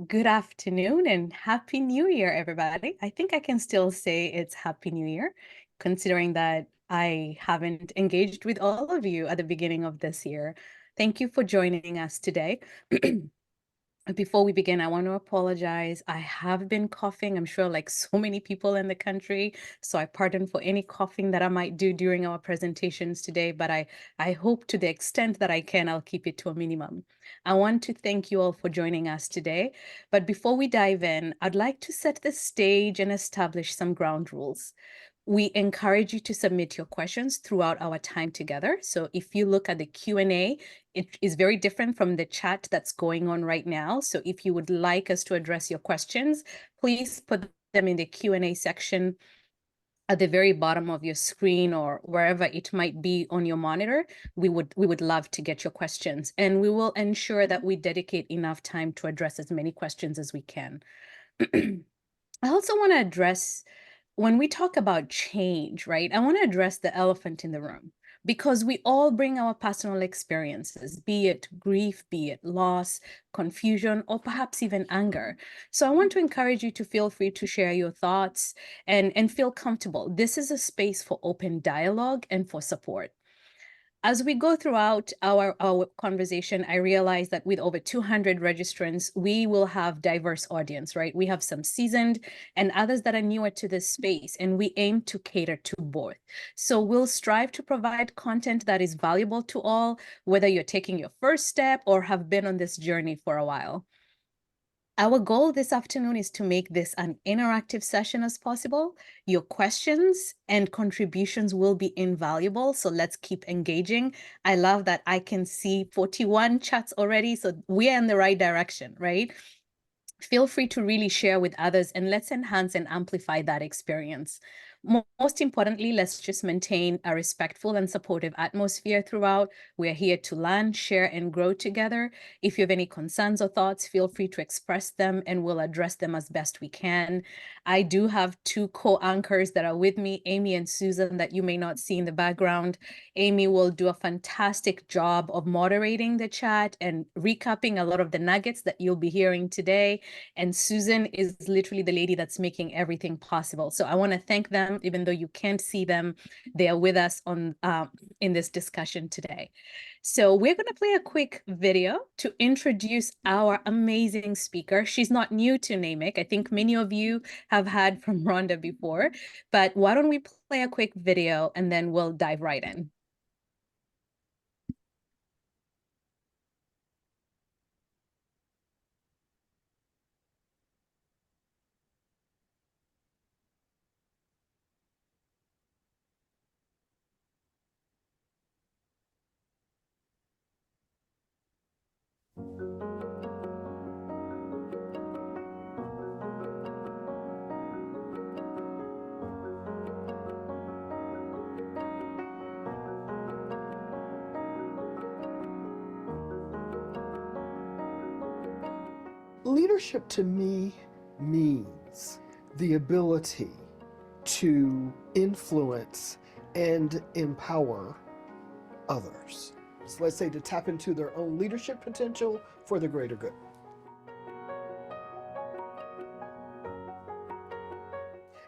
Good afternoon and Happy New Year, everybody. I think I can still say it's Happy New Year, considering that I haven't engaged with all of you at the beginning of this year. Thank you for joining us today. Before we begin, I want to apologize. I have been coughing, I'm sure, like so many people in the country. So I pardon for any coughing that I might do during our presentations today, but I hope to the extent that I can, I'll keep it to a minimum. I want to thank you all for joining us today. But before we dive in, I'd like to set the stage and establish some ground rules. We encourage you to submit your questions throughout our time together. So if you look at the Q&A, it is very different from the chat that's going on right now. So if you would like us to address your questions, please put them in the Q&A section at the very bottom of your screen or wherever it might be on your monitor. We would love to get your questions, and we will ensure that we dedicate enough time to address as many questions as we can. I also want to address, when we talk about change, right? I want to address the elephant in the room, because we all bring our personal experiences, be it grief, be it loss, confusion, or perhaps even anger. So I want to encourage you to feel free to share your thoughts and feel comfortable. This is a space for open dialogue and for support. As we go throughout our conversation, I realize that with over 200 registrants, we will have diverse audience, right? We have some seasoned and others that are newer to this space, and we aim to cater to both. So we'll strive to provide content that is valuable to all, whether you're taking your first step or have been on this journey for a while. Our goal this afternoon is to make this an interactive session as possible. Your questions and contributions will be invaluable, so let's keep engaging. I love that I can see 41 chats already, so we're in the right direction, right? Feel free to really share with others, and let's enhance and amplify that experience. Most importantly, let's just maintain a respectful and supportive atmosphere throughout. We're here to learn, share, and grow together. If you have any concerns or thoughts, feel free to express them and we'll address them as best we can. I do have two co-anchors that are with me, Amy and Susan, that you may not see in the background. Amy will do a fantastic job of moderating the chat and recapping a lot of the nuggets that you'll be hearing today. And Susan is literally the lady that's making everything possible. So I want to thank them, even though you can't see them. They are with us on in this discussion today. So we're going to play a quick video to introduce our amazing speaker. She's not new to NAMIC. I think many of you have heard from Rhonda before, but why don't we play a quick video and then we'll dive right in. Leadership to me means the ability to influence and empower others. So let's say to tap into their own leadership potential for the greater good.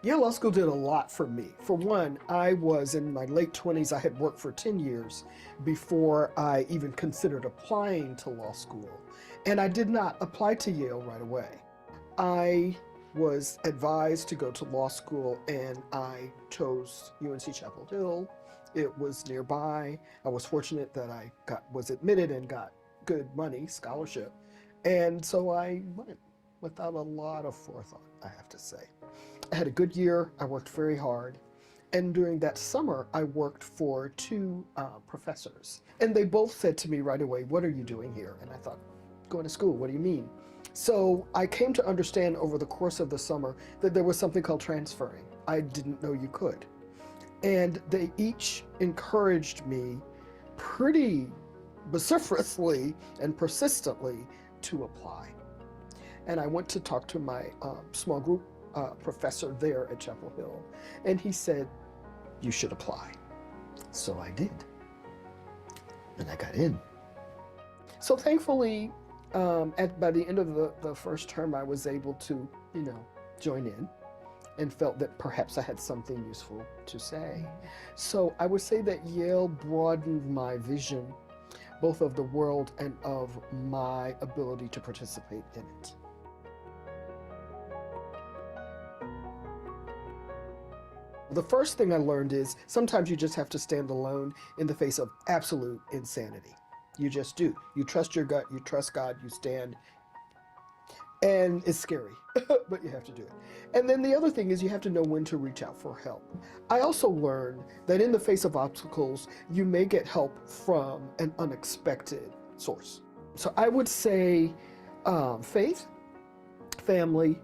Yale Law School did a lot for me. For one, I was in my late 20s. I had worked for 10 years before I even considered applying to law school. And I did not apply to Yale right away. I was advised to go to law school and I chose UNC Chapel Hill. It was nearby. I was fortunate that I was admitted and got good money, scholarship. And so I went without a lot of forethought, I have to say. I had a good year. I worked very hard. And during that summer, I worked for two professors. And they both said to me right away, "What are you doing here?" And I thought, "Going to school, what do you mean?" So I came to understand over the course of the summer that there was something called transferring. I didn't know you could. And they each encouraged me pretty vociferously and persistently to apply. And I went to talk to my small group professor there at Chapel Hill, and he said, "You should apply." So I did, and I got in. So thankfully, By the end of the first term, I was able to, join in and felt that perhaps I had something useful to say. So I would say that Yale broadened my vision, both of the world and of my ability to participate in it. The first thing I learned is sometimes you just have to stand alone in the face of absolute insanity. You just do. You trust your gut, you trust God, you stand. And it's scary, but you have to do it. And then the other thing is you have to know when to reach out for help. I also learned that in the face of obstacles, you may get help from an unexpected source. So I would say faith, family,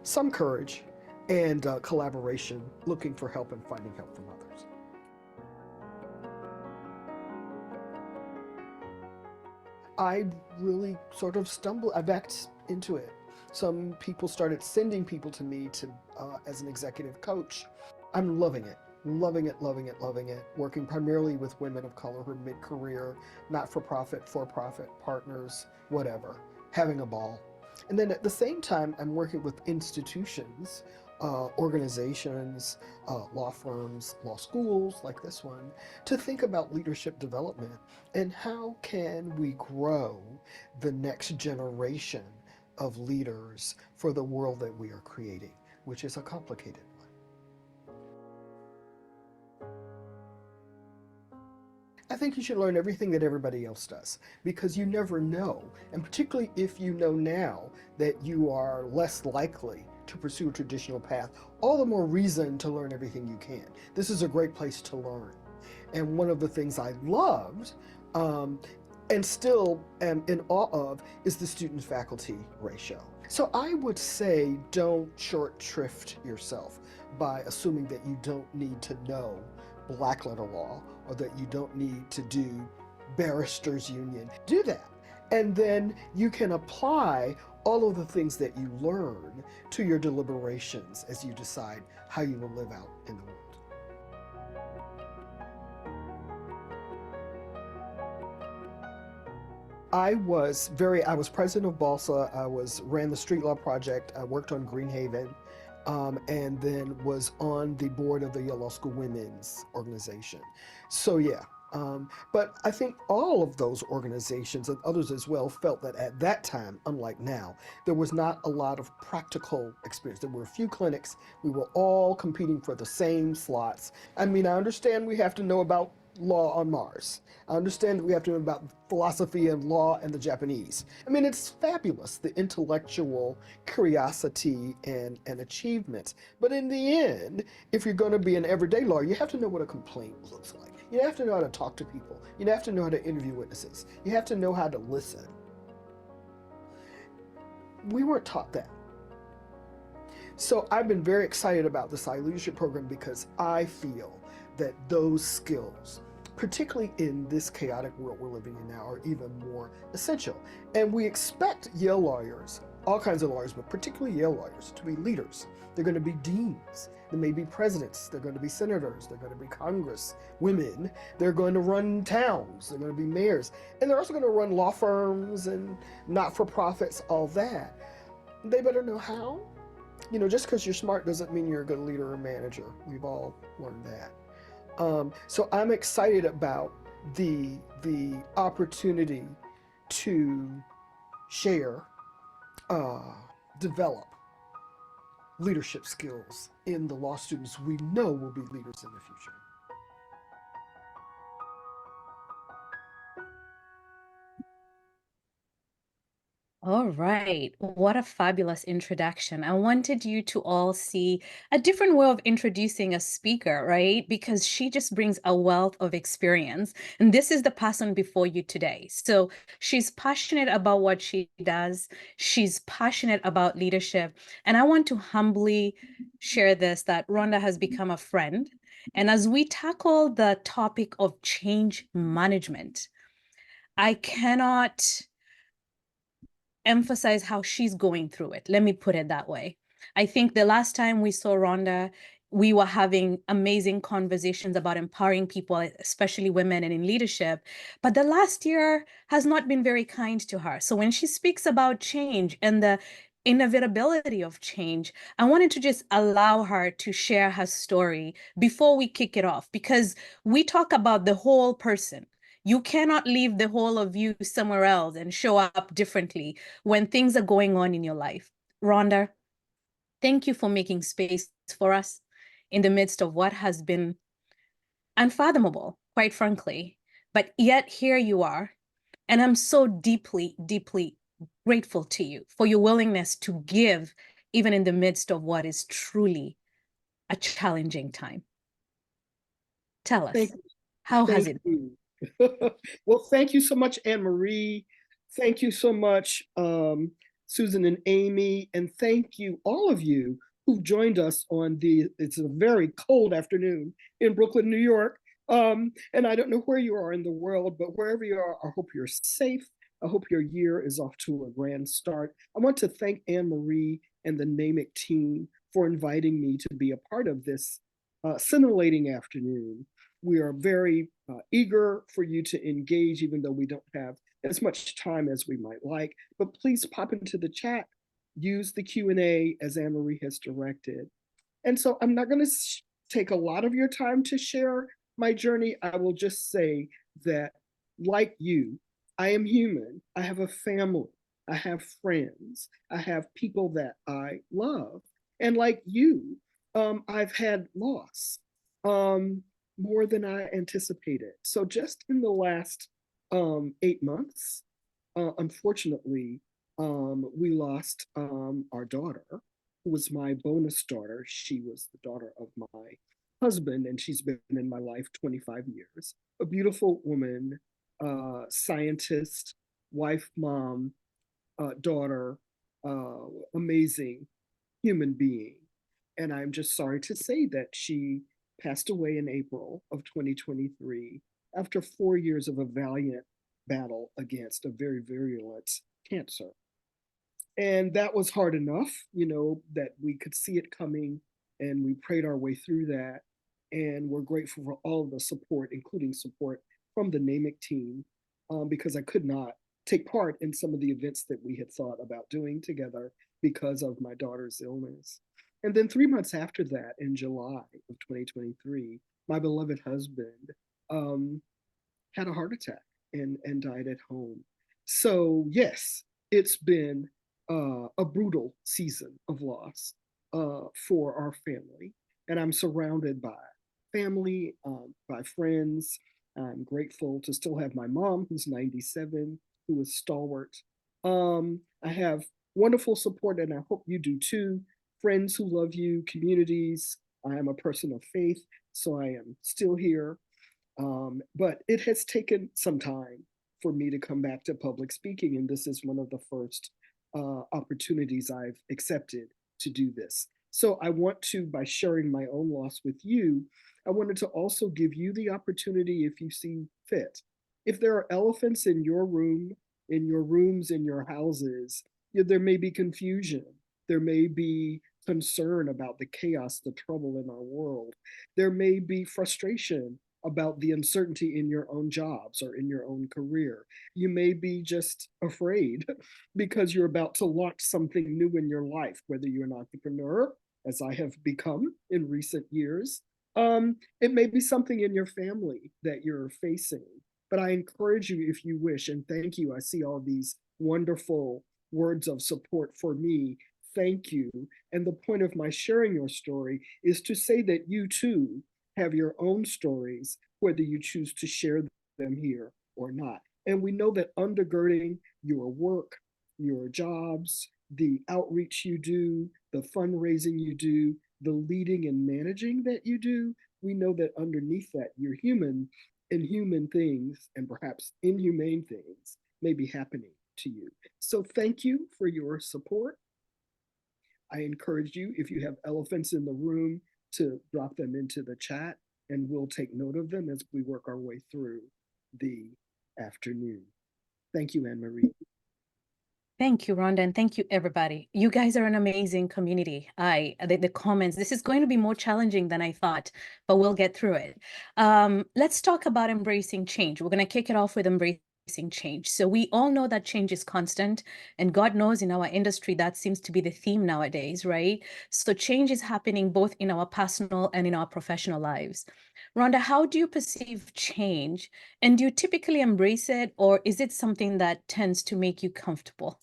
some courage, and collaboration, looking for help and finding help from others. I really sort of stumbled, I backed into it. Some people started sending people to me as an executive coach. I'm loving it, loving it, loving it, loving it. Working primarily with women of color who are mid-career, not-for-profit, for-profit partners, whatever, having a ball. And then at the same time, I'm working with institutions, organizations, law firms, law schools like this one, to think about leadership development and how can we grow the next generation of leaders for the world that we are creating, which is a complicated one. I think you should learn everything that everybody else does, because you never know, and particularly if you know now that you are less likely to pursue a traditional path, all the more reason to learn everything you can. This is a great place to learn. And one of the things I loved, and still am in awe of, is the student-faculty ratio. So I would say don't short shrift yourself by assuming that you don't need to know black letter law or that you don't need to do barristers union. Do that. And then you can apply all of the things that you learn to your deliberations as you decide how you will live out in the world. I was president of Balsa. Ran the Street Law Project. I worked on Greenhaven, and then was on the board of the Yale Law School Women's Organization. So yeah, but I think all of those organizations and others as well felt that at that time, unlike now, there was not a lot of practical experience. There were a few clinics. We were all competing for the same slots. I mean, I understand we have to know about law on Mars. I understand that we have to know about philosophy and law and the Japanese. I mean, it's fabulous, the intellectual curiosity and achievements. But in the end, if you're going to be an everyday lawyer, you have to know what a complaint looks like. You have to know how to talk to people. You have to know how to interview witnesses. You have to know how to listen. We weren't taught that. So I've been very excited about the Sci Leadership Program because I feel that those skills, particularly in this chaotic world we're living in now, are even more essential. And we expect Yale lawyers, all kinds of lawyers, but particularly Yale lawyers, to be leaders. They're going to be deans. They may be presidents. They're going to be senators. They're going to be Congress women. They're going to run towns. They're going to be mayors. And they're also going to run law firms and not-for-profits, all that. They better know how. Just because you're smart doesn't mean you're a good leader or manager. We've all learned that. So I'm excited about the opportunity to share, develop leadership skills in the law students we know will be leaders in the future. All right. What a fabulous introduction. I wanted you to all see a different way of introducing a speaker, right? Because she just brings a wealth of experience. And this is the person before you today. So she's passionate about what she does. She's passionate about leadership. And I want to humbly share this, that Rhonda has become a friend. And as we tackle the topic of change management, I cannot emphasize how she's going through it. Let me put it that way. I think the last time we saw Rhonda we were having amazing conversations about empowering people, especially women and in leadership. But the last year has not been very kind to her. So when she speaks about change and the inevitability of change, I wanted to just allow her to share her story before we kick it off, because we talk about the whole person. You cannot leave the whole of you somewhere else and show up differently when things are going on in your life. Rhonda, thank you for making space for us in the midst of what has been unfathomable, quite frankly. But yet here you are. And I'm so deeply, deeply grateful to you for your willingness to give, even in the midst of what is truly a challenging time. Tell Thank us, you. how has Thank it been? you. Well, thank you so much, Anne Marie. Thank you so much, Susan and Amy. And thank you, all of you who've joined us on it's a very cold afternoon in Brooklyn, New York. And I don't know where you are in the world, but wherever you are, I hope you're safe. I hope your year is off to a grand start. I want to thank Anne Marie and the NAMIC team for inviting me to be a part of this scintillating afternoon. We are very eager for you to engage, even though we don't have as much time as we might like. But please pop into the chat, use the Q&A as Anne-Marie has directed. And so I'm not going to take a lot of your time to share my journey. I will just say that, like you, I am human. I have a family. I have friends. I have people that I love. And like you, I've had loss. More than I anticipated. So just in the last 8 months, unfortunately, we lost our daughter, who was my bonus daughter. She was the daughter of my husband, and she's been in my life 25 years. A beautiful woman, scientist, wife, mom, daughter, amazing human being. And I'm just sorry to say that she passed away in April of 2023 after 4 years of a valiant battle against a very virulent cancer. And that was hard enough, that we could see it coming, and we prayed our way through that. And we're grateful for all of the support, including support from the NAMIC team, because I could not take part in some of the events that we had thought about doing together because of my daughter's illness. And then 3 months after that, in July of 2023, my beloved husband had a heart attack and died at home. So, yes, it's been a brutal season of loss for our family. And I'm surrounded by family, by friends. I'm grateful to still have my mom, who's 97, who is stalwart. I have wonderful support, and I hope you do too. Friends who love you, communities. I am a person of faith, so I am still here. But it has taken some time for me to come back to public speaking, and this is one of the first opportunities I've accepted to do this. So I want to, by sharing my own loss with you, I wanted to also give you the opportunity, if you see fit. If there are elephants in your room, in your rooms, in your houses, there may be confusion. There may be concern about the chaos, the trouble in our world. There may be frustration about the uncertainty in your own jobs or in your own career. You may be just afraid because you're about to launch something new in your life, whether you're an entrepreneur, as I have become in recent years. It may be something in your family that you're facing. But I encourage you, if you wish, and thank you. I see all these wonderful words of support for me. Thank you. And the point of my sharing your story is to say that you too have your own stories, whether you choose to share them here or not. And we know that undergirding your work, your jobs, the outreach you do, the fundraising you do, the leading and managing that you do, we know that underneath that, you're human, and human things and perhaps inhumane things may be happening to you. So thank you for your support. I encourage you, if you have elephants in the room, to drop them into the chat, and we'll take note of them as we work our way through the afternoon. Thank you, Anne Marie. Thank you, Rhonda, and thank you, everybody. You guys are an amazing community. The comments, this is going to be more challenging than I thought, but we'll get through it. Let's talk about embracing change. We're going to kick it off with embracing change. So we all know that change is constant, and God knows in our industry, that seems to be the theme nowadays, right? So change is happening both in our personal and in our professional lives. Rhonda, how do you perceive change? And do you typically embrace it, or is it something that tends to make you comfortable?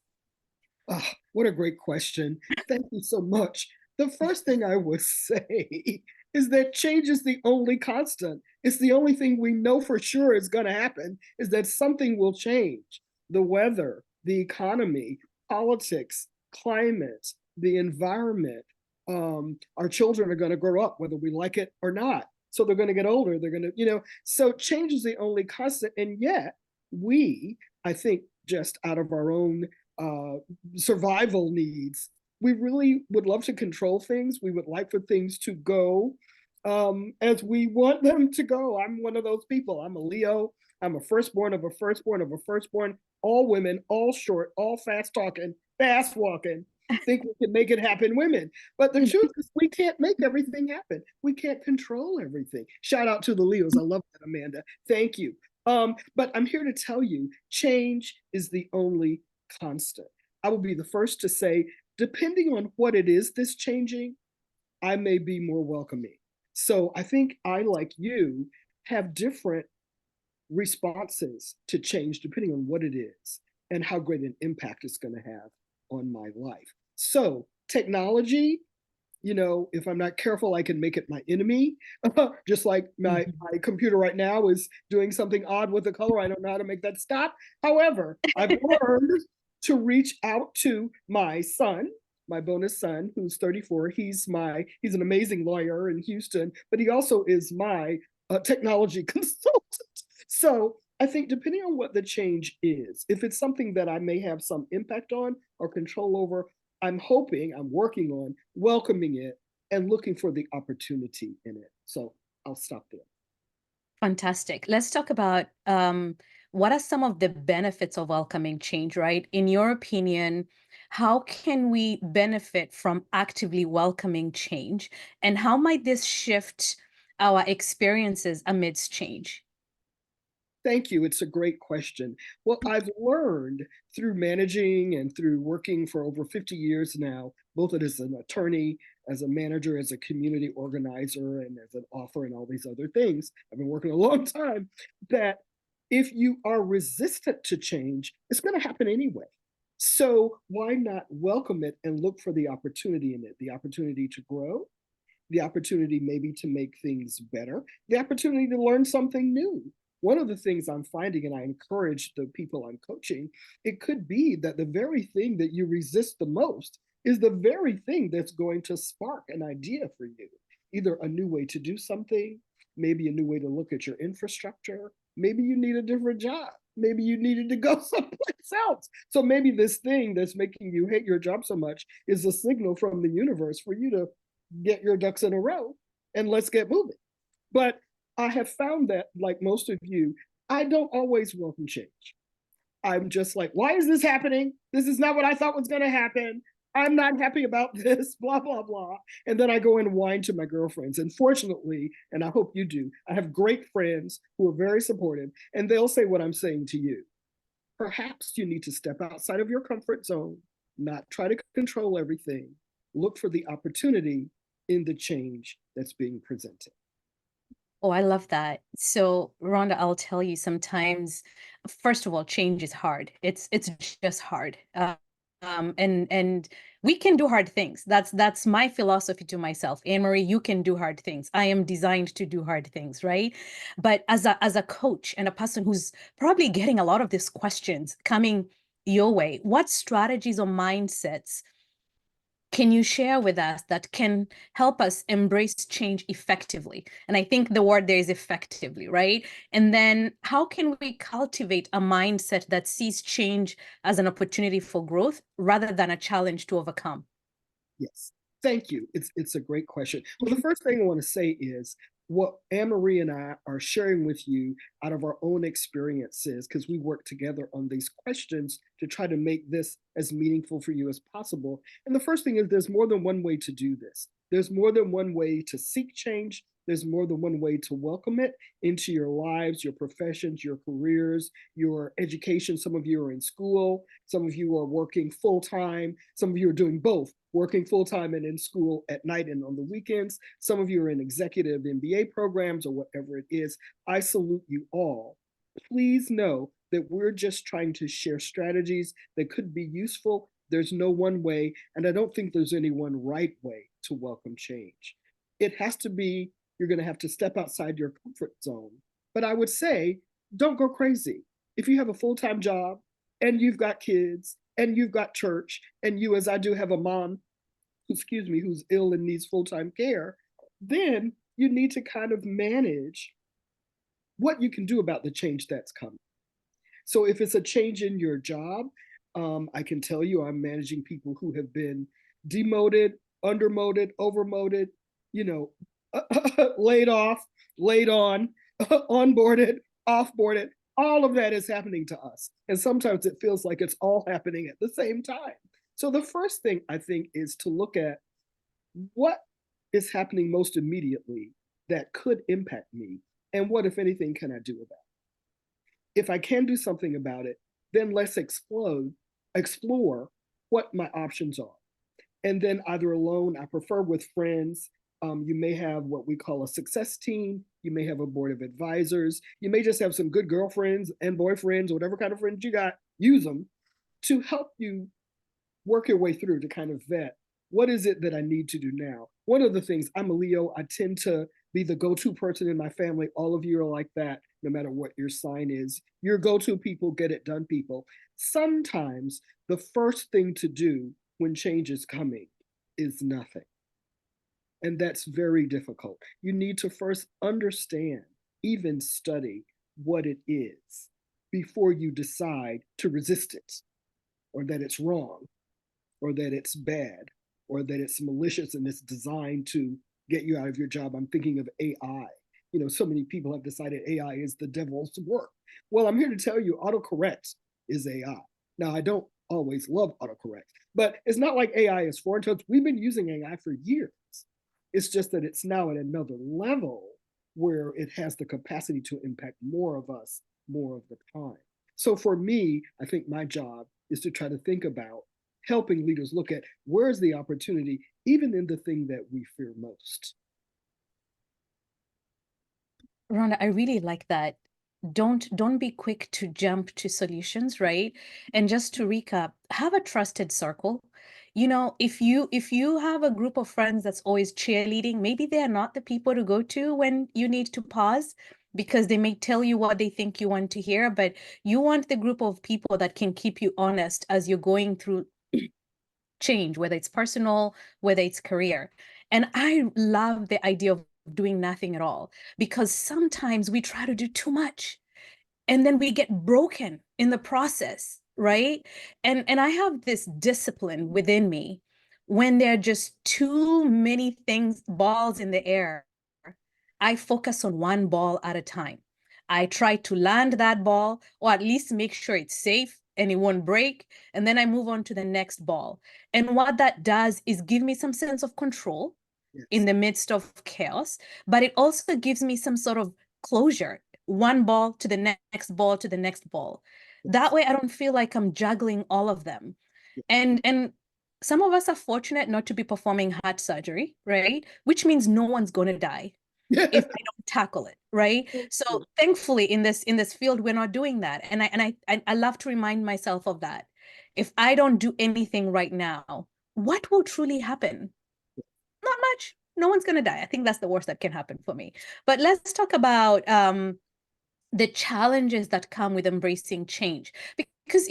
Ah, what a great question. Thank you so much. The first thing I would say is that change is the only constant. It's the only thing we know for sure is going to happen is that something will change. The weather, the economy, politics, climate, the environment. Our children are going to grow up whether we like it or not. So they're going to get older. They're going to, so change is the only constant. And yet we, I think, just out of our own uh, survival needs. We really would love to control things. We would like for things to go as we want them to go. I'm one of those people. I'm a Leo. I'm a firstborn of a firstborn of a firstborn. All women, all short, all fast talking, fast walking. Think we can make it happen, women. But the truth is, we can't make everything happen. We can't control everything. Shout out to the Leos. I love that, Amanda. Thank you. But I'm here to tell you, change is the only constant. I will be the first to say, depending on what it is that's changing, I may be more welcoming. So I think I, like you, have different responses to change depending on what it is and how great an impact it's going to have on my life. So technology, if I'm not careful, I can make it my enemy. Just like my computer right now is doing something odd with the color. I don't know how to make that stop. However, I've learned to reach out to my son, my bonus son, who's 34. He's an amazing lawyer in Houston, but he also is my technology consultant. So I think depending on what the change is, if it's something that I may have some impact on or control over, I'm working on welcoming it and looking for the opportunity in it. So I'll stop there. Fantastic. Let's talk about what are some of the benefits of welcoming change, right? In your opinion, how can we benefit from actively welcoming change? And how might this shift our experiences amidst change? Thank you. It's a great question. Well, I've learned through managing and through working for over 50 years now, both as an attorney, as a manager, as a community organizer, and as an author, and all these other things. I've been working a long time, that if you are resistant to change, it's going to happen anyway. So why not welcome it and look for the opportunity in it, the opportunity to grow, the opportunity maybe to make things better, the opportunity to learn something new. One of the things I'm finding, and I encourage the people I'm coaching, it could be that the very thing that you resist the most is the very thing that's going to spark an idea for you. Either a new way to do something, maybe a new way to look at your infrastructure, maybe you need a different job, maybe you needed to go someplace else. So maybe this thing that's making you hate your job so much is a signal from the universe for you to get your ducks in a row and let's get moving. But I have found that, like most of you, I don't always welcome change. I'm just like, why is this happening? This is not what I thought was going to happen. I'm not happy about this, blah, blah, blah. And then I go and whine to my girlfriends. And fortunately, and I hope you do, I have great friends who are very supportive, and they'll say what I'm saying to you. Perhaps you need to step outside of your comfort zone, not try to control everything. Look for the opportunity in the change that's being presented. Oh, I love that. So, Rhonda, I'll tell you sometimes, first of all, change is hard. It's just hard. And we can do hard things. That's my philosophy to myself. Anne Marie, you can do hard things. I am designed to do hard things, right? But as a coach and a person who's probably getting a lot of these questions coming your way, what strategies or mindsets can you share with us that can help us embrace change effectively? And I think the word there is effectively, right? And then how can we cultivate a mindset that sees change as an opportunity for growth rather than a challenge to overcome? Yes. Thank you. It's a great question. Well, the first thing I want to say is what Anne-Marie and I are sharing with you out of our own experiences, because we work together on these questions to try to make this as meaningful for you as possible. And the first thing is there's more than one way to do this. There's more than one way to seek change. There's more than one way to welcome it into your lives, your professions, your careers, your education. Some of you are in school. Some of you are working full time. Some of you are doing both, working full time and in school at night and on the weekends. Some of you are in executive MBA programs or whatever it is. I salute you all. Please know that we're just trying to share strategies that could be useful. There's no one way, and I don't think there's any one right way to welcome change. It has to be, you're going to have to step outside your comfort zone. But I would say, don't go crazy. If you have a full-time job and you've got kids and you've got church, and you, as I do, have a mom, excuse me, who's ill and needs full-time care, then you need to kind of manage what you can do about the change that's coming. So if it's a change in your job, I can tell you I'm managing people who have been demoted, undermoted, overmoted, you know, laid off, laid on, onboarded, offboarded. All of that is happening to us. And sometimes it feels like it's all happening at the same time. So the first thing I think is to look at what is happening most immediately that could impact me, and what, if anything, can I do about it? If I can do something about it, then let's explore what my options are. And then either alone, I prefer with friends. You may have what we call a success team. You may have a board of advisors. You may just have some good girlfriends and boyfriends, whatever kind of friends you got, use them to help you work your way through to kind of vet what is it that I need to do now. One of the things, I'm a Leo, I tend to be the go-to person in my family. All of you are like that, no matter what your sign is. Your go-to people, get it done people. Sometimes the first thing to do when change is coming is nothing. And that's very difficult. You need to first understand, even study what it is before you decide to resist it, or that it's wrong, or that it's bad, or that it's malicious and it's designed to get you out of your job. I'm thinking of AI. You know, so many people have decided AI is the devil's work. Well, I'm here to tell you autocorrect is AI. Now, I don't always love autocorrect, but it's not like AI is foreign to us. We've been using AI for years. It's just that it's now at another level where it has the capacity to impact more of us more of the time. So for me, I think my job is to try to think about helping leaders look at where's the opportunity, even in the thing that we fear most. Rhonda, I really like that. Don't be quick to jump to solutions, right? And just to recap, have a trusted circle. You know, if you have a group of friends that's always cheerleading, maybe they are not the people to go to when you need to pause, because they may tell you what they think you want to hear, but you want the group of people that can keep you honest as you're going through change, whether it's personal, whether it's career. And I love the idea of doing nothing at all, because sometimes we try to do too much and then we get broken in the process, right? And I have this discipline within me. When there are just too many things, balls in the air, I focus on one ball at a time. I try to land that ball, or at least make sure it's safe and it won't break. And then I move on to the next ball. And what that does is give me some sense of control in Yes. the midst of chaos, but it also gives me some sort of closure. One ball to the next ball to the next ball. That Yes. way I don't feel like I'm juggling all of them. And some of us are fortunate not to be performing heart surgery, right? Which means no one's going to die if I don't tackle it, right? So thankfully in this field we're not doing that. And I love to remind myself of that. If I don't do anything right now, what will truly happen? Not much. No one's going to die. I think that's the worst that can happen for me. But let's talk about the challenges that come with embracing change. Because,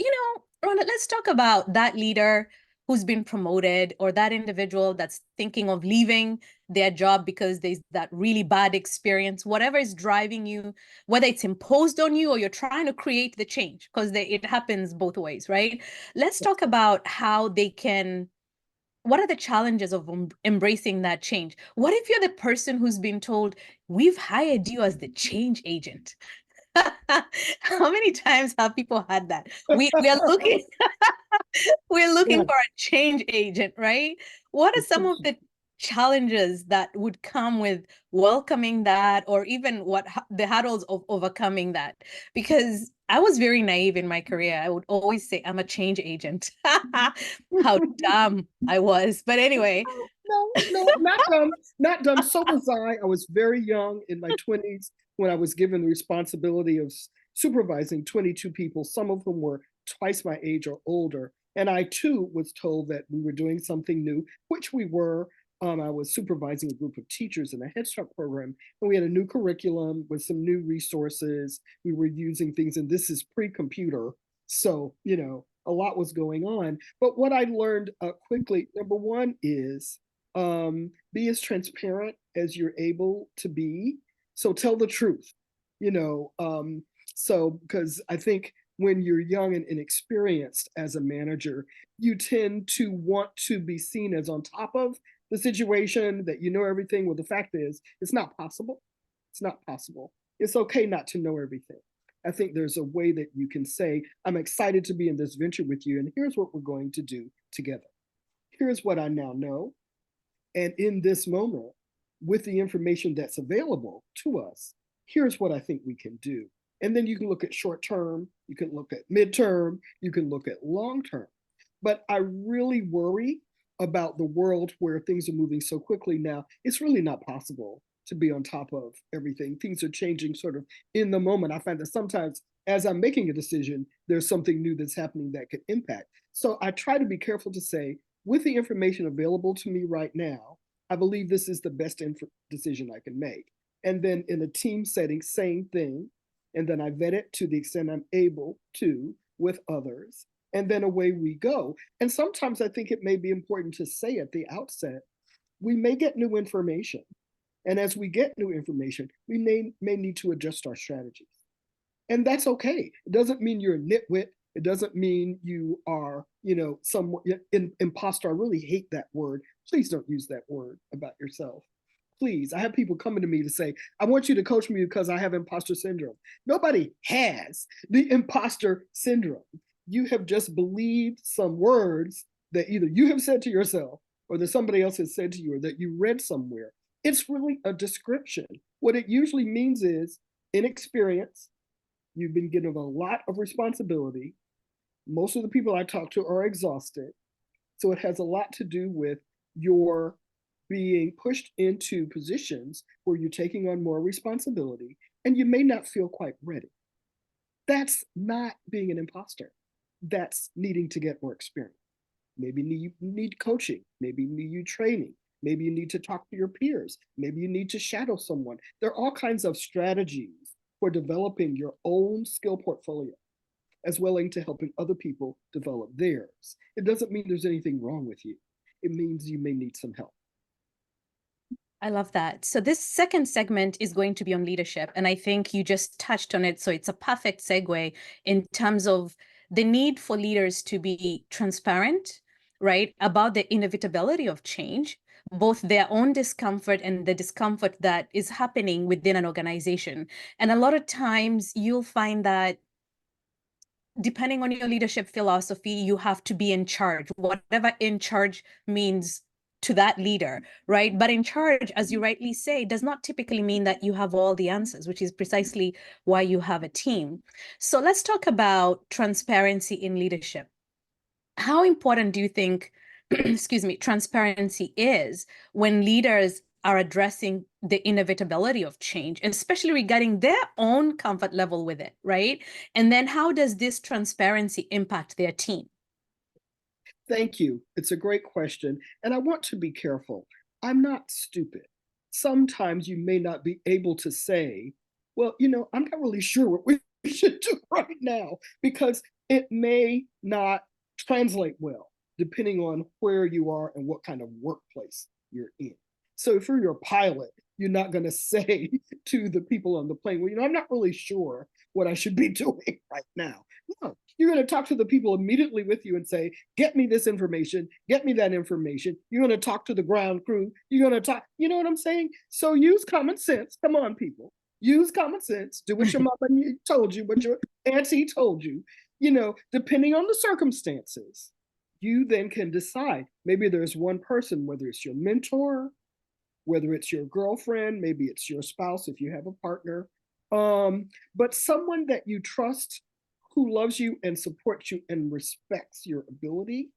Rhonda, let's talk about that leader who's been promoted, or that individual that's thinking of leaving their job because there's that really bad experience, whatever is driving you, whether it's imposed on you or you're trying to create the change, because it happens both ways, right? Let's talk about how they can what are the challenges of embracing that change? What if you're the person who's been told, we've hired you as the change agent? How many times have people had that? We are looking we're looking Yeah, for a change agent, right? What are some of especially. the challenges that would come with welcoming that, or even the hurdles of overcoming that? Because I was very naive in my career. I would always say I'm a change agent. How dumb I was. But anyway, No, not dumb, not dumb. So was I. I was very young in my 20s when I was given the responsibility of supervising 22 people, some of whom were twice my age or older. And I too was told that we were doing something new, which we were. I was supervising a group of teachers in a Head Start program, and we had a new curriculum with some new resources. We were using things, and this is pre-computer, so a lot was going on. But what I learned quickly, number one, is be as transparent as you're able to be. So tell the truth, you know. So because I think when you're young and inexperienced as a manager, you tend to want to be seen as on top of the situation, that you know everything. Well, the fact is, it's not possible. It's not possible. It's okay not to know everything. I think there's a way that you can say, I'm excited to be in this venture with you, and here's what we're going to do together. Here's what I now know. And in this moment, with the information that's available to us, here's what I think we can do. And then you can look at short term, you can look at midterm, you can look at long term. But I really worry about the world where things are moving so quickly now. It's really not possible to be on top of everything. Things are changing sort of in the moment. I find that sometimes as I'm making a decision, there's something new that's happening that could impact. So I try to be careful to say, with the information available to me right now, I believe this is the best decision I can make. And then in a team setting, same thing. And then I vet it to the extent I'm able to with others. And then away we go. And sometimes I think it may be important to say at the outset, we may get new information. And as we get new information, we may need to adjust our strategies. And that's okay. It doesn't mean you're a nitwit. It doesn't mean you are, some imposter. I really hate that word. Please don't use that word about yourself. Please. I have people coming to me to say, I want you to coach me because I have imposter syndrome. Nobody has the imposter syndrome. You have just believed some words that either you have said to yourself or that somebody else has said to you or that you read somewhere. It's really a description. What it usually means is inexperience. You've been given a lot of responsibility. Most of the people I talk to are exhausted. So it has a lot to do with your being pushed into positions where you're taking on more responsibility and you may not feel quite ready. That's not being an imposter. That's needing to get more experience. Maybe you need coaching. Maybe you need training. Maybe you need to talk to your peers. Maybe you need to shadow someone. There are all kinds of strategies for developing your own skill portfolio, as well as to helping other people develop theirs. It doesn't mean there's anything wrong with you. It means you may need some help. I love that. So this second segment is going to be on leadership, and I think you just touched on it. So it's a perfect segue in terms of the need for leaders to be transparent, right, about the inevitability of change, both their own discomfort and the discomfort that is happening within an organization. And a lot of times you'll find that depending on your leadership philosophy, you have to be in charge, whatever in charge means to that leader, right? But in charge, as you rightly say, does not typically mean that you have all the answers, which is precisely why you have a team. So let's talk about transparency in leadership. How important do you think, excuse me, transparency is when leaders are addressing the inevitability of change, especially regarding their own comfort level with it, right? And then how does this transparency impact their team? Thank you. It's a great question. And I want to be careful. I'm not stupid. Sometimes you may not be able to say, well, I'm not really sure what we should do right now, because it may not translate well, depending on where you are and what kind of workplace you're in. So if you're a pilot, you're not going to say to the people on the plane, well, I'm not really sure what I should be doing right now. No, you're going to talk to the people immediately with you and say, get me this information, get me that information. You're going to talk to the ground crew. You're going to talk, you know what I'm saying? So use common sense. Come on, people. Use common sense. Do what your mama told you, what your auntie told you, depending on the circumstances. You then can decide. Maybe there's one person, whether it's your mentor, whether it's your girlfriend, maybe it's your spouse if you have a partner, but someone that you trust who loves you and supports you and respects your ability.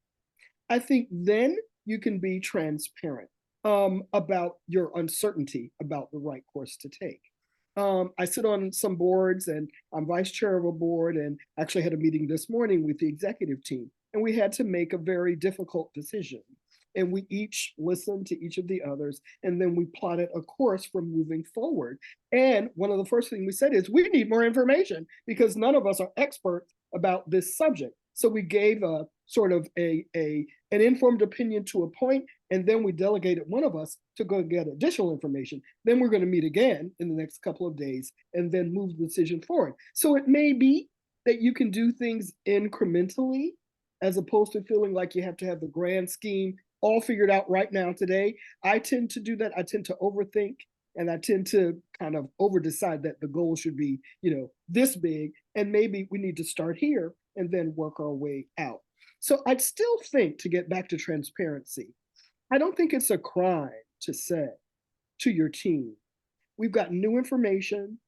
I think then you can be transparent about your uncertainty about the right course to take. I sit on some boards and I'm vice chair of a board, and actually had a meeting this morning with the executive team, and we had to make a very difficult decision. And we each listened to each of the others, and then we plotted a course for moving forward. And one of the first things we said is, we need more information because none of us are experts about this subject. So we gave a sort of an informed opinion to a point, and then we delegated one of us to go get additional information. Then we're going to meet again in the next couple of days and then move the decision forward. So it may be that you can do things incrementally as opposed to feeling like you have to have the grand scheme all figured out right now today. I tend to do that. I tend to overthink, and I tend to kind of over decide that the goal should be, this big, and maybe we need to start here and then work our way out. So I'd still think, to get back to transparency, I don't think it's a crime to say to your team, we've got new information.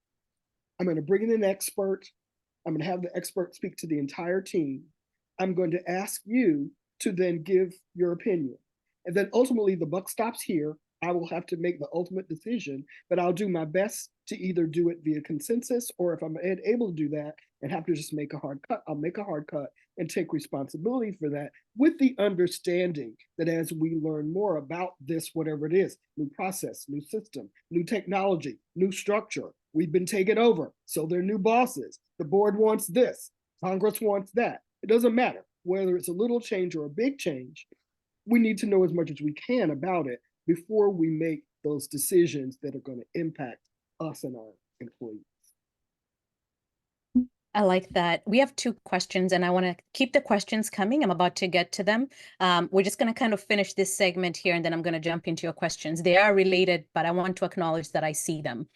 I'm going to bring in an expert. I'm going to have the expert speak to the entire team. I'm going to ask you to then give your opinion. And then ultimately the buck stops here. I will have to make the ultimate decision, but I'll do my best to either do it via consensus, or if I'm able to do that and have to just make a hard cut, I'll make a hard cut and take responsibility for that, with the understanding that as we learn more about this, whatever it is, new process, new system, new technology, new structure, we've been taken over. So they're new bosses. The board wants this. Congress wants that. It doesn't matter whether it's a little change or a big change. We need to know as much as we can about it before we make those decisions that are going to impact us and our employees. I like that. We have two questions, and I want to keep the questions coming. I'm about to get to them. We're just going to kind of finish this segment here, and then I'm going to jump into your questions. They are related, but I want to acknowledge that I see them.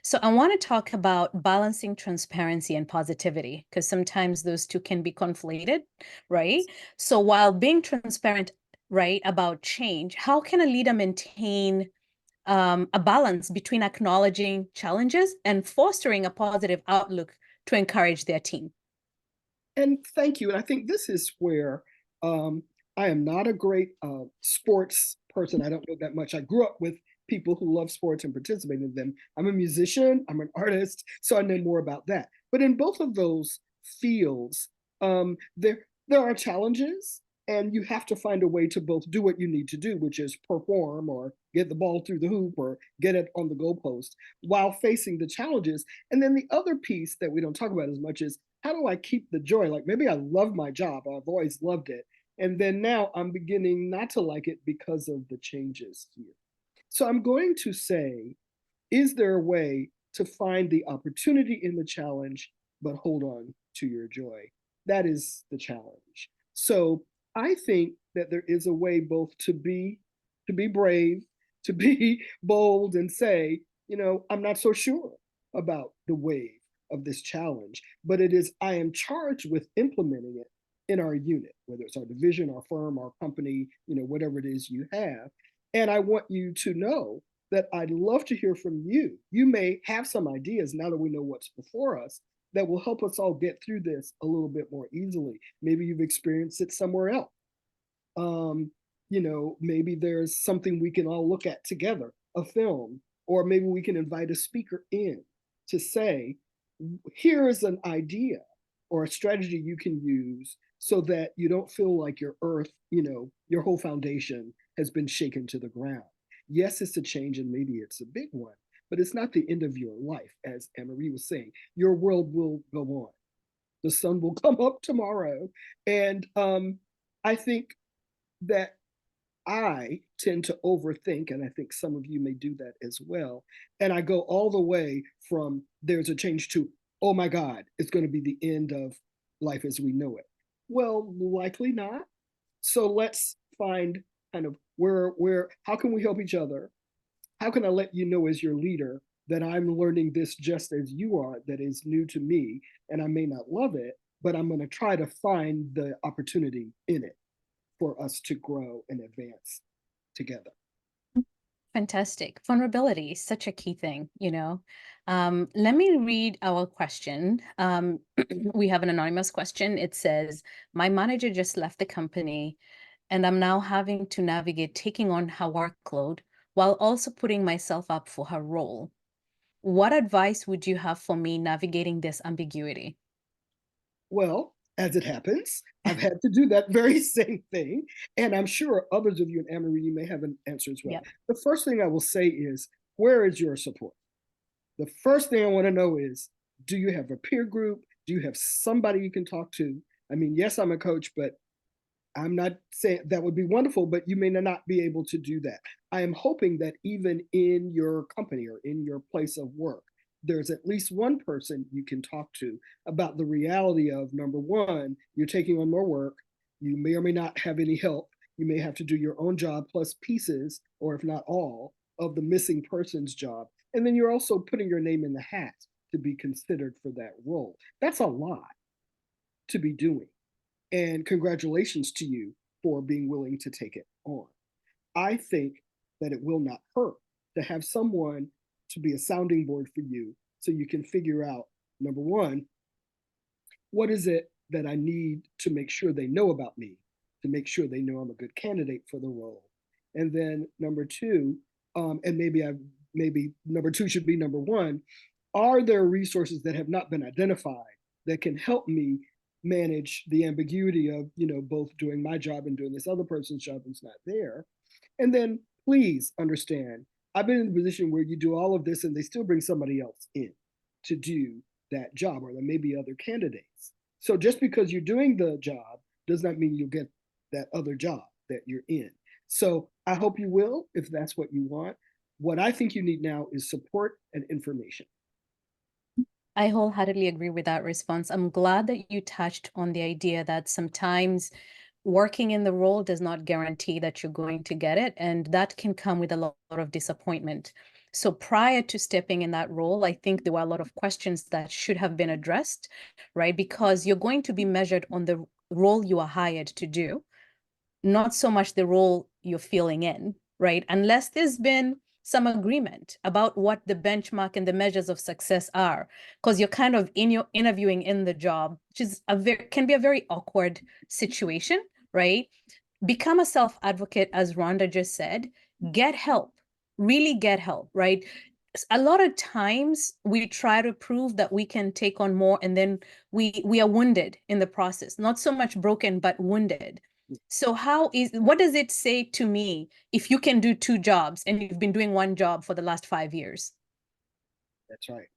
So I want to talk about balancing transparency and positivity, because sometimes those two can be conflated, right? So while being transparent, right, about change, how can a leader maintain a balance between acknowledging challenges and fostering a positive outlook to encourage their team? And thank you. And I think this is where I am not a great sports person. I don't know that much. I grew up with people who love sports and participate in them. I'm a musician, I'm an artist, so I know more about that. But in both of those fields, there are challenges, and you have to find a way to both do what you need to do, which is perform or get the ball through the hoop or get it on the goalpost, while facing the challenges. And then the other piece that we don't talk about as much is, how do I keep the joy? Like, maybe I love my job, I've always loved it, and then now I'm beginning not to like it because of the changes here. So I'm going to say, is there a way to find the opportunity in the challenge, but hold on to your joy? That is the challenge. So I think that there is a way both to be brave, to be bold, and say, I'm not so sure about the wave of this challenge, but I am charged with implementing it in our unit, whether it's our division, our firm, our company, whatever it is you have. And I want you to know that I'd love to hear from you. You may have some ideas now that we know what's before us that will help us all get through this a little bit more easily. Maybe you've experienced it somewhere else. Maybe there's something we can all look at together, a film, or maybe we can invite a speaker in to say, here is an idea or a strategy you can use so that you don't feel like your earth, your whole foundation has been shaken to the ground. Yes, it's a change, and maybe it's a big one, but it's not the end of your life. As Anne-Marie was saying, your world will go on. The sun will come up tomorrow. And I think that I tend to overthink, and I think some of you may do that as well. And I go all the way from there's a change to, oh my God, it's going to be the end of life as we know it? Well, likely not. So let's find kind of how can we help each other? How can I let you know as your leader that I'm learning this just as you are, that is new to me, and I may not love it, but I'm going to try to find the opportunity in it for us to grow and advance together. Fantastic. Vulnerability is such a key thing, you know. Let me read our question. We have an anonymous question. It says, my manager just left the company and I'm now having to navigate taking on her workload while also putting myself up for her role. What advice would you have for me navigating this ambiguity? Well, as it happens, I've had to do that very same thing. And I'm sure others of you, and Anne-Marie, you may have an answer as well. Yep. The first thing I will say is, where is your support? The first thing I want to know is, do you have a peer group? Do you have somebody you can talk to? I mean, yes, I'm a coach, but I'm not saying that would be wonderful, but you may not be able to do that. I am hoping that even in your company or in your place of work, there's at least one person you can talk to about the reality of, number one, you're taking on more work. You may or may not have any help. You may have to do your own job plus pieces, or if not all, of the missing person's job. And then you're also putting your name in the hat to be considered for that role. That's a lot to be doing. And congratulations to you for being willing to take it on. I think that it will not hurt to have someone to be a sounding board for you so you can figure out, number one, what is it that I need to make sure they know about me, to make sure they know I'm a good candidate for the role. And then number two, and maybe number two should be number one, are there resources that have not been identified that can help me manage the ambiguity of, both doing my job and doing this other person's job that's not there? And then please understand, I've been in a position where you do all of this and they still bring somebody else in to do that job, or there may be other candidates. So just because you're doing the job does not mean you'll get that other job that you're in. So I hope you will, if that's what you want. What I think you need now is support and information. I wholeheartedly agree with that response. I'm glad that you touched on the idea that sometimes working in the role does not guarantee that you're going to get it, and that can come with a lot of disappointment. So prior to stepping in that role, I think there were a lot of questions that should have been addressed, right? Because you're going to be measured on the role you are hired to do, not so much the role you're filling in, right? Unless there's been some agreement about what the benchmark and the measures of success are, because you're kind of in your interviewing in the job, which is can be a very awkward situation, right? Become a self-advocate, as Rhonda just said. Get help, really get help, right? A lot of times we try to prove that we can take on more, and then we are wounded in the process. Not so much broken, but wounded. So what does it say to me if you can do two jobs and you've been doing one job for the last 5 years? That's right.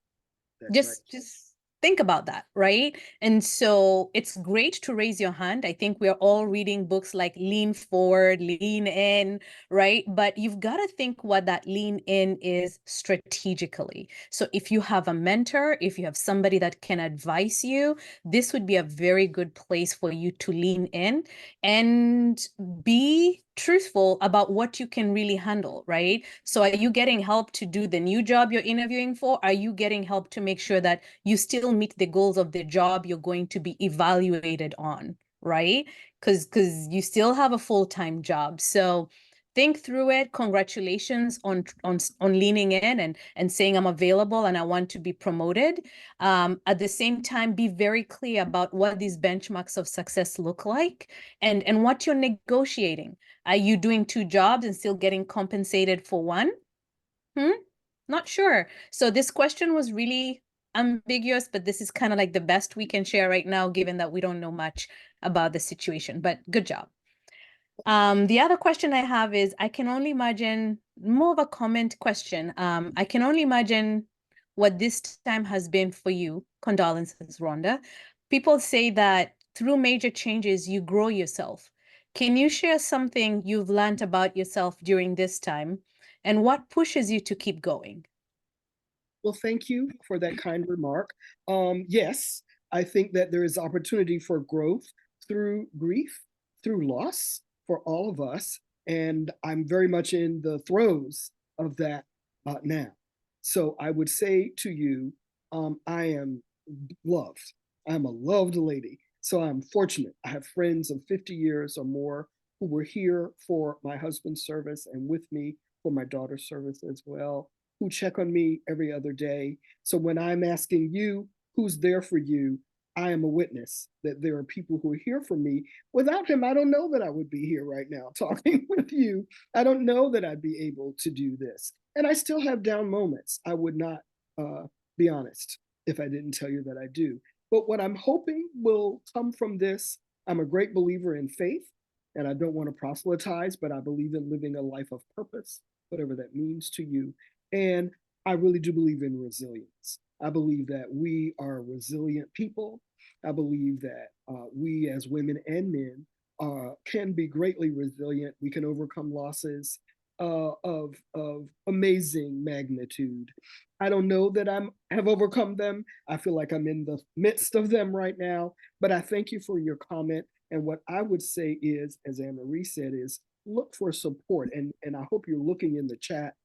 That's right. Just think about that, right? And so it's great to raise your hand. I think we're all reading books like Lean Forward, Lean In, right? But you've got to think what that lean in is strategically. So if you have a mentor, if you have somebody that can advise you, this would be a very good place for you to lean in and be truthful about what you can really handle, right? So are you getting help to do the new job you're interviewing for? Are you getting help to make sure that you still meet the goals of the job you're going to be evaluated on, right? Because you still have a full-time job. So think through it. Congratulations on leaning in and saying I'm available and I want to be promoted. At the same time, be very clear about what these benchmarks of success look like and what you're negotiating. Are you doing two jobs and still getting compensated for one? Not sure. So this question was really ambiguous, but this is kind of like the best we can share right now, given that we don't know much about the situation, but good job. The other question I have is, I can only imagine, more of a comment question. I can only imagine what this time has been for you. Condolences, Rhonda. People say that through major changes, you grow yourself. Can you share something you've learned about yourself during this time, and what pushes you to keep going? Well, thank you for that kind remark. Yes, I think that there is opportunity for growth through grief, through loss for all of us. And I'm very much in the throes of that now. So I would say to you, I am loved. I'm a loved lady. So I'm fortunate. I have friends of 50 years or more who were here for my husband's service and with me for my daughter's service as well, who check on me every other day. So when I'm asking you who's there for you, I am a witness that there are people who are here for me. Without him, I don't know that I would be here right now talking with you. I don't know that I'd be able to do this. And I still have down moments. I would not be honest if I didn't tell you that I do. But what I'm hoping will come from this, I'm a great believer in faith, and I don't want to proselytize, but I believe in living a life of purpose, whatever that means to you. And I really do believe in resilience. I believe that we are resilient people. I believe that we as women and men can be greatly resilient. We can overcome losses of amazing magnitude. I don't know that I have overcome them. I feel like I'm in the midst of them right now, but I thank you for your comment. And what I would say is, as Anne Marie said, is look for support. And I hope you're looking in the chat.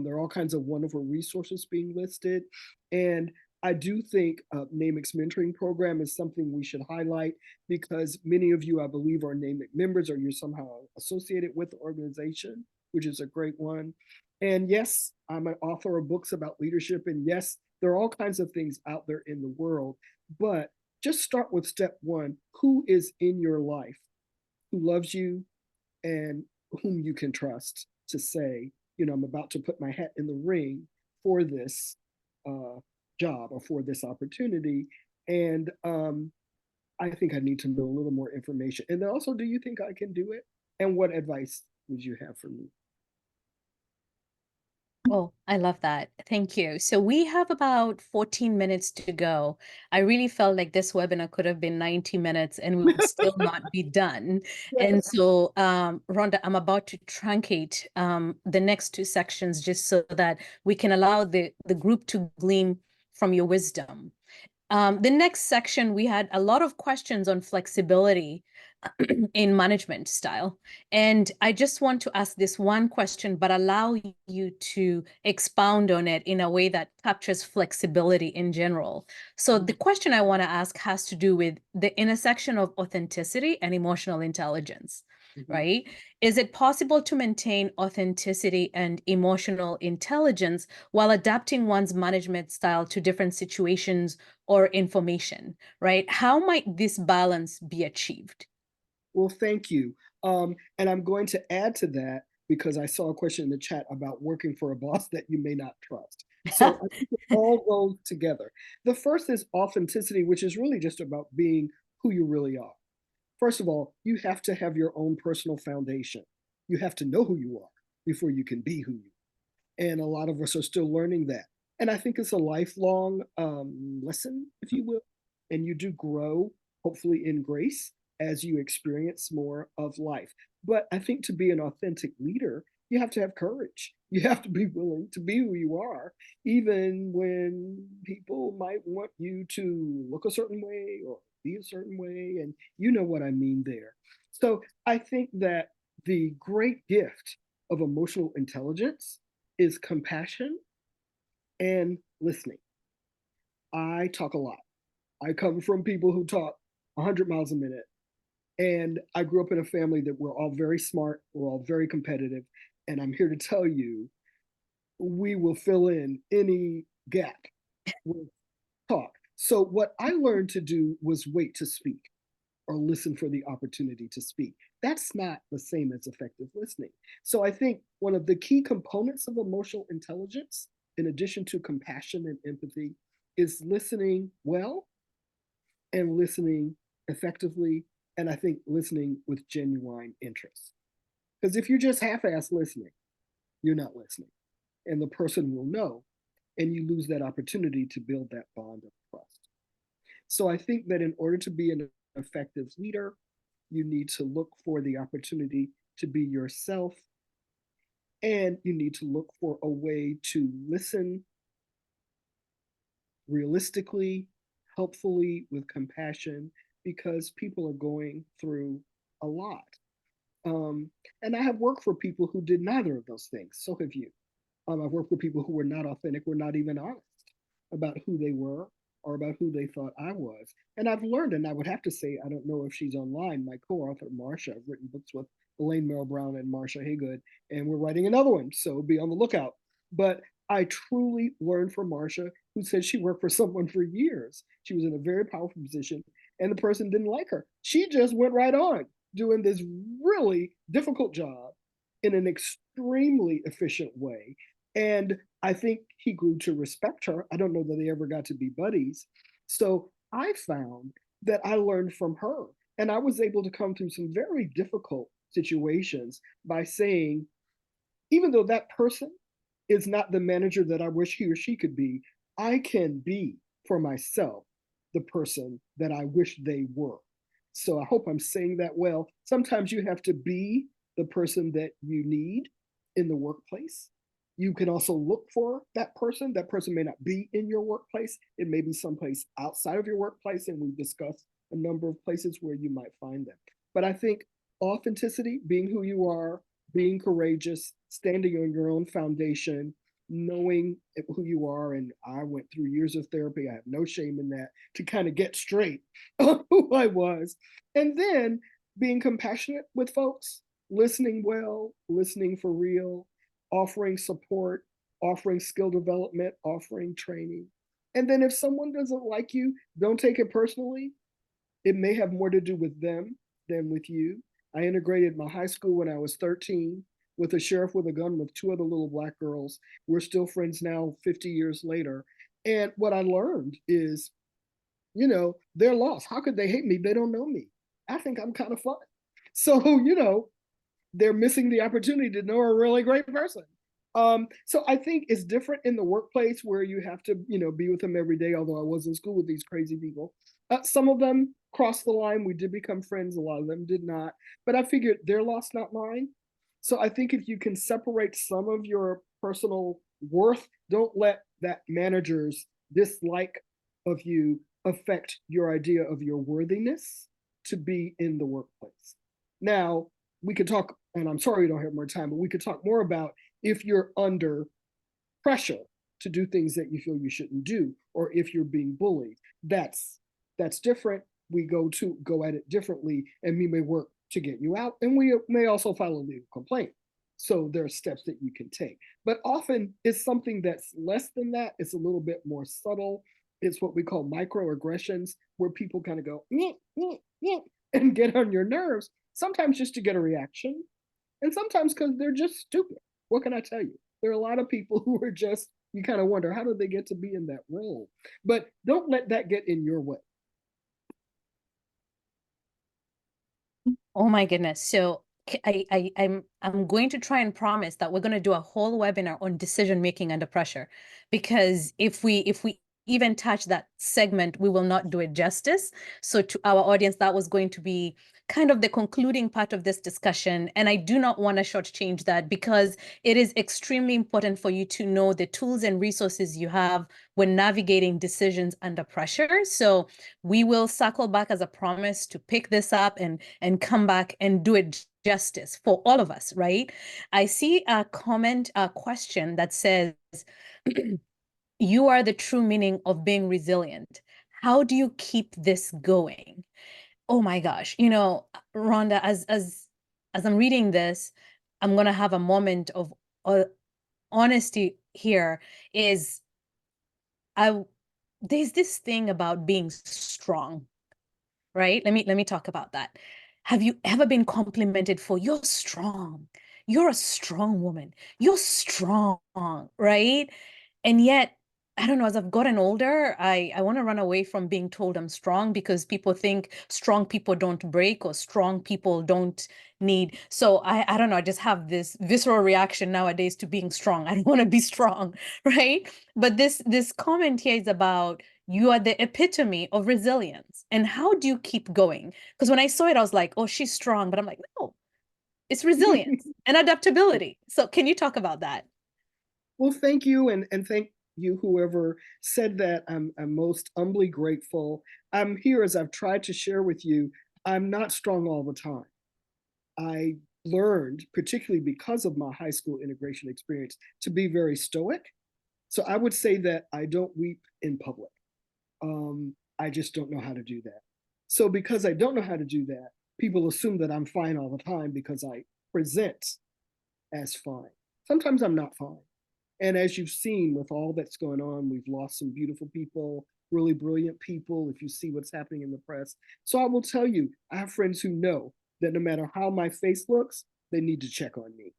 There are all kinds of wonderful resources being listed. And I do think NAMIC's mentoring program is something we should highlight because many of you, I believe, are NAMIC members or you're somehow associated with the organization, which is a great one. And yes, I'm an author of books about leadership. And yes, there are all kinds of things out there in the world, but just start with step one. Who is in your life who loves you and whom you can trust to say, you know, I'm about to put my hat in the ring for this job or for this opportunity. And I think I need to know a little more information. And then also, do you think I can do it? And what advice would you have for me? Oh, I love that. Thank you. So we have about 14 minutes to go. I really felt like this webinar could have been 90 minutes and we would still not be done. And Yes. so, Rhonda, I'm about to truncate the next two sections just so that we can allow the group to glean from your wisdom. The next section, we had a lot of questions on flexibility in management style. And I just want to ask this one question, but allow you to expound on it in a way that captures flexibility in general. So the question I want to ask has to do with the intersection of authenticity and emotional intelligence. Right? Is it possible to maintain authenticity and emotional intelligence while adapting one's management style to different situations or information, right? How might this balance be achieved? Well, thank you. And I'm going to add to that because I saw a question in the chat about working for a boss that you may not trust. So I think it all goes together. The first is authenticity, which is really just about being who you really are. First of all, you have to have your own personal foundation. You have to know who you are before you can be who you are. And a lot of us are still learning that. And I think it's a lifelong lesson, if you will. And you do grow, hopefully, in grace as you experience more of life. But I think to be an authentic leader, you have to have courage. You have to be willing to be who you are, even when people might want you to look a certain way or be a certain way. And you know what I mean there. So I think that the great gift of emotional intelligence is compassion and listening. I talk a lot. I come from people who talk 100 miles a minute. And I grew up in a family that we're all very smart, we're all very competitive. And I'm here to tell you, we will fill in any gap with talk. So, what I learned to do was wait to speak or listen for the opportunity to speak. That's not the same as effective listening. So, I think one of the key components of emotional intelligence, in addition to compassion and empathy, is listening well and listening effectively, and I think listening with genuine interest. Because if you're just half-ass listening, you're not listening, and the person will know, and you lose that opportunity to build that bond of trust. So I think that in order to be an effective leader, you need to look for the opportunity to be yourself, and you need to look for a way to listen realistically, helpfully, with compassion, because people are going through a lot. Um, and I have worked for people who did neither of those things. So have you. I've worked with people who were not authentic, were not even honest about who they were or about who they thought I was. And I've learned, and I would have to say, I don't know if she's online, my co-author, Marsha. I've written books with Elaine Merrill Brown and Marsha Haygood, and we're writing another one, so be on the lookout. But I truly learned from Marsha, who said she worked for someone for years. She was in a very powerful position, and the person didn't like her. She just went right on doing this really difficult job in an extremely efficient way. And I think he grew to respect her. I don't know that they ever got to be buddies. So I found that I learned from her. And I was able to come through some very difficult situations by saying, even though that person is not the manager that I wish he or she could be, I can be for myself the person that I wish they were. So I hope I'm saying that well. Sometimes you have to be the person that you need in the workplace. You can also look for that person. That person may not be in your workplace. It may be someplace outside of your workplace. And we've discussed a number of places where you might find them. But I think authenticity, being who you are, being courageous, standing on your own foundation, knowing who you are. And I went through years of therapy. I have no shame in that, to kind of get straight on who I was. And then being compassionate with folks, listening well, listening for real, offering support, offering skill development, offering training. And then if someone doesn't like you, don't take it personally. It may have more to do with them than with you. I integrated my high school when I was 13 with a sheriff with a gun with two other little black girls. We're still friends now, 50 years later. And what I learned is, they're lost. How could they hate me? They don't know me. I think I'm kind of fun. So, they're missing the opportunity to know a really great person. So I think it's different in the workplace where you have to, be with them every day, although I was in school with these crazy people. Some of them crossed the line. We did become friends. A lot of them did not. But I figured their loss, not mine. So I think if you can separate some of your personal worth, don't let that manager's dislike of you affect your idea of your worthiness to be in the workplace. Now, we could talk, and I'm sorry we don't have more time, but we could talk more about if you're under pressure to do things that you feel you shouldn't do, or if you're being bullied. That's different. We go at it differently, and we may work to get you out, and we may also file a legal complaint. So there are steps that you can take. But often it's something that's less than that. It's a little bit more subtle. It's what we call microaggressions, where people kind of go, nyeh, nyeh, nyeh, and get on your nerves, sometimes just to get a reaction, and sometimes because they're just stupid. What can I tell you? There are a lot of people who are just, you kind of wonder, how did they get to be in that role? But don't let that get in your way. Oh my goodness. So I'm going to try and promise that we're going to do a whole webinar on decision making under pressure, because if we even touch that segment, we will not do it justice. So to our audience, that was going to be kind of the concluding part of this discussion. And I do not want to shortchange that, because it is extremely important for you to know the tools and resources you have when navigating decisions under pressure. So we will circle back as a promise to pick this up and come back and do it justice for all of us, right? I see a comment, a question that says, you are the true meaning of being resilient. How do you keep this going? Oh my gosh, Rhonda, as I'm reading this, I'm gonna have a moment of honesty here. Is I There's this thing about being strong, right? Let me talk about that. Have you ever been complimented for you're strong? You're a strong woman. You're strong, right? And yet, I don't know, as I've gotten older, I want to run away from being told I'm strong, because people think strong people don't break, or strong people don't need. So I don't know, I just have this visceral reaction nowadays to being strong. I don't want to be strong, right? But this comment here is about, you are the epitome of resilience. And how do you keep going? Because when I saw it, I was like, oh, she's strong. But I'm like, no, it's resilience and adaptability. So can you talk about that? Well, thank you, and thank you, whoever said that. I'm most humbly grateful. I'm here, as I've tried to share with you, I'm not strong all the time. I learned, particularly because of my high school integration experience, to be very stoic. So I would say that I don't weep in public. I just don't know how to do that. So because I don't know how to do that, people assume that I'm fine all the time because I present as fine. Sometimes I'm not fine. And as you've seen with all that's going on, we've lost some beautiful people, really brilliant people, if you see what's happening in the press. So I will tell you, I have friends who know that no matter how my face looks, they need to check on me.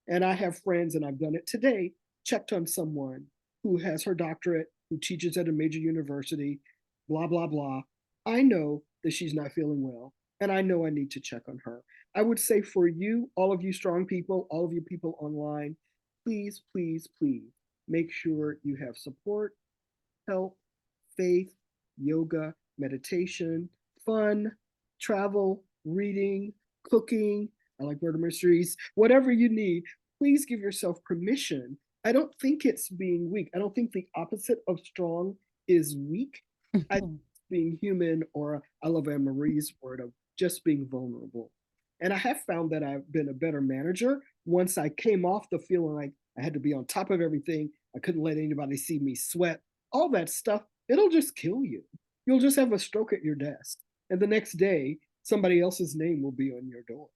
And I have friends, and I've done it today, checked on someone who has her doctorate, who teaches at a major university, blah, blah, blah. I know that she's not feeling well, and I know I need to check on her. I would say for you, all of you strong people, all of you people online, please, please, please make sure you have support, help, faith, yoga, meditation, fun, travel, reading, cooking. I like murder mysteries, whatever you need. Please give yourself permission. I don't think it's being weak. I don't think the opposite of strong is weak. I think it's being human, or I love Anne Marie's word of just being vulnerable. And I have found that I've been a better manager once I came off the feeling like I had to be on top of everything. I couldn't let anybody see me sweat. All that stuff, it'll just kill you. You'll just have a stroke at your desk. And the next day, somebody else's name will be on your door.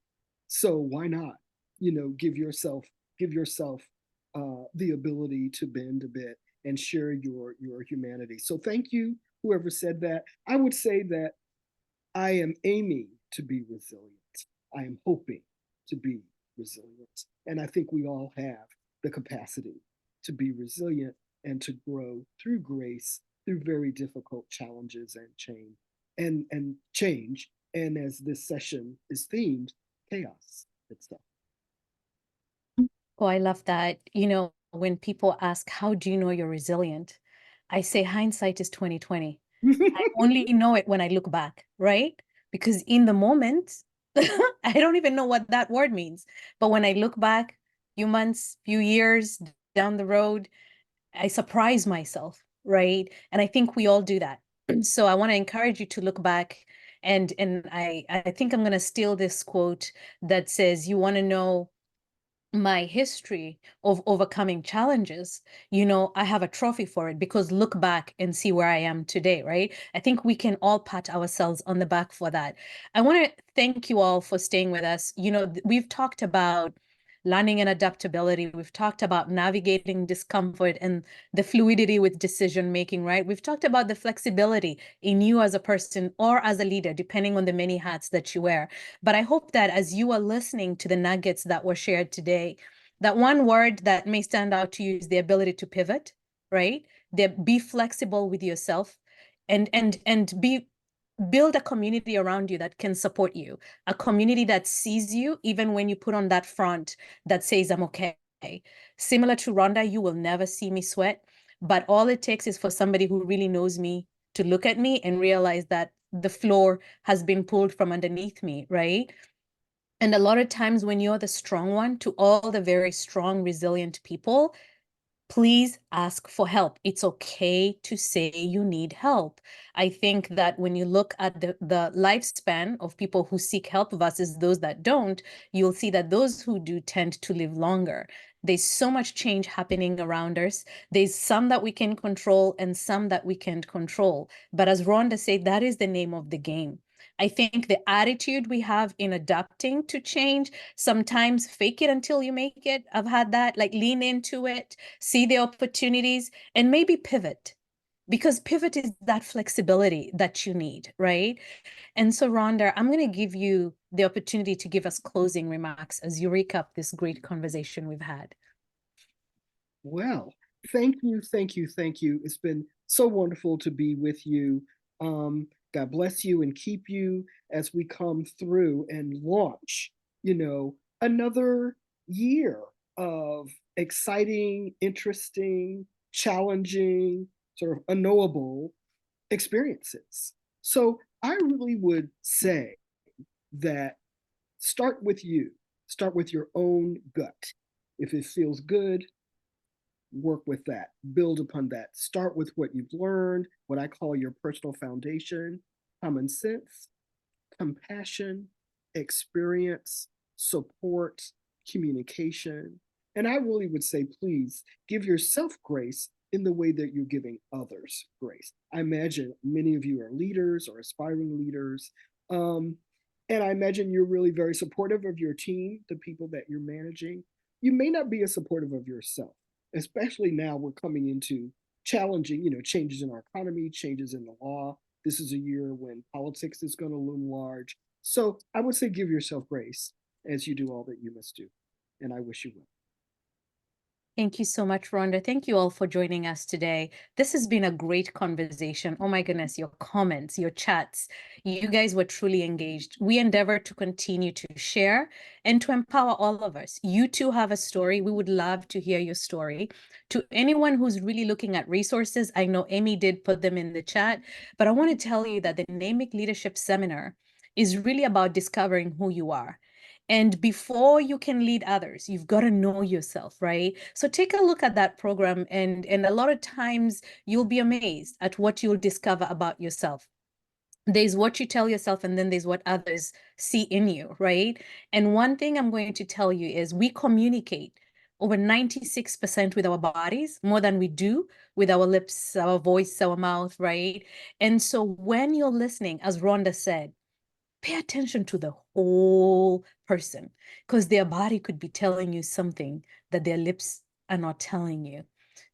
So why not, give yourself the ability to bend a bit and share your humanity. So thank you, whoever said that. I would say that I am aiming to be resilient. I am hoping to be resilient. And I think we all have the capacity to be resilient and to grow through grace, through very difficult challenges and change. And as this session is themed, chaos itself. Oh, I love that. When people ask, how do you know you're resilient? I say hindsight is 2020. I only know it when I look back, right? Because in the moment, I don't even know what that word means. But when I look back, few months, few years down the road, I surprise myself, right? And I think we all do that. So I want to encourage you to look back, and I think I'm going to steal this quote that says, you want to know my history of overcoming challenges, I have a trophy for it, because look back and see where I am today, right? I think we can all pat ourselves on the back for that. I want to thank you all for staying with us. We've talked about learning and adaptability. We've talked about navigating discomfort and the fluidity with decision making, right? We've talked about the flexibility in you as a person or as a leader, depending on the many hats that you wear. But I hope that as you are listening to the nuggets that were shared today, that one word that may stand out to you is the ability to pivot, right? Be flexible with yourself, and build a community around you that can support you, a community that sees you even when you put on that front that says, I'm okay. Similar to Rhonda, you will never see me sweat, but all it takes is for somebody who really knows me to look at me and realize that the floor has been pulled from underneath me, right? And a lot of times when you're the strong one, to all the very strong, resilient people, please ask for help. It's okay to say you need help. I think that when you look at the lifespan of people who seek help versus those that don't, you'll see that those who do tend to live longer. There's so much change happening around us. There's some that we can control and some that we can't control. But as Rhonda said, that is the name of the game. I think the attitude we have in adapting to change, sometimes fake it until you make it. I've had that, like lean into it, see the opportunities, and maybe pivot, because pivot is that flexibility that you need, right? And so, Rhonda, I'm going to give you the opportunity to give us closing remarks as you recap this great conversation we've had. Well, thank you, thank you, thank you. It's been so wonderful to be with you. God bless you and keep you as we come through and launch, another year of exciting, interesting, challenging, sort of unknowable experiences. So I really would say that start with you, start with your own gut. If it feels good, work with that, build upon that. Start with what you've learned, what I call your personal foundation: common sense, compassion, experience, support, communication. And I really would say, please give yourself grace in the way that you're giving others grace. I imagine many of you are leaders or aspiring leaders. Um, and I imagine you're really very supportive of your team, the people that you're managing. You may not be as supportive of yourself, especially now we're coming into challenging, changes in our economy, changes in the law. This is a year when politics is going to loom large. So I would say give yourself grace as you do all that you must do. And I wish you well. Thank you so much, Rhonda. Thank you all for joining us today. This has been a great conversation. Oh my goodness, your comments, your chats, you guys were truly engaged. We endeavor to continue to share and to empower all of us. You too have a story. We would love to hear your story. To anyone who's really looking at resources, I know Amy did put them in the chat, but I want to tell you that the NAMIC Leadership Seminar is really about discovering who you are. And before you can lead others, you've got to know yourself, right? So take a look at that program, and a lot of times you'll be amazed at what you'll discover about yourself. There's what you tell yourself, and then there's what others see in you, right? And one thing I'm going to tell you is we communicate over 96% with our bodies, more than we do with our lips, our voice, our mouth, right? And so when you're listening, as Rhonda said, pay attention to the whole person, because their body could be telling you something that their lips are not telling you.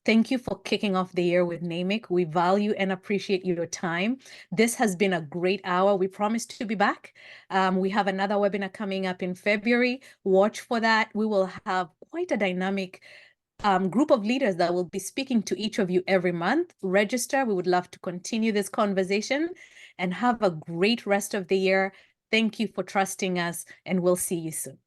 Thank you for kicking off the year with NAMIC. We value and appreciate your time. This has been a great hour. We promise to be back. We have another webinar coming up in February. Watch for that. We will have quite a dynamic group of leaders that will be speaking to each of you every month. Register. We would love to continue this conversation, and have a great rest of the year. Thank you for trusting us, and we'll see you soon.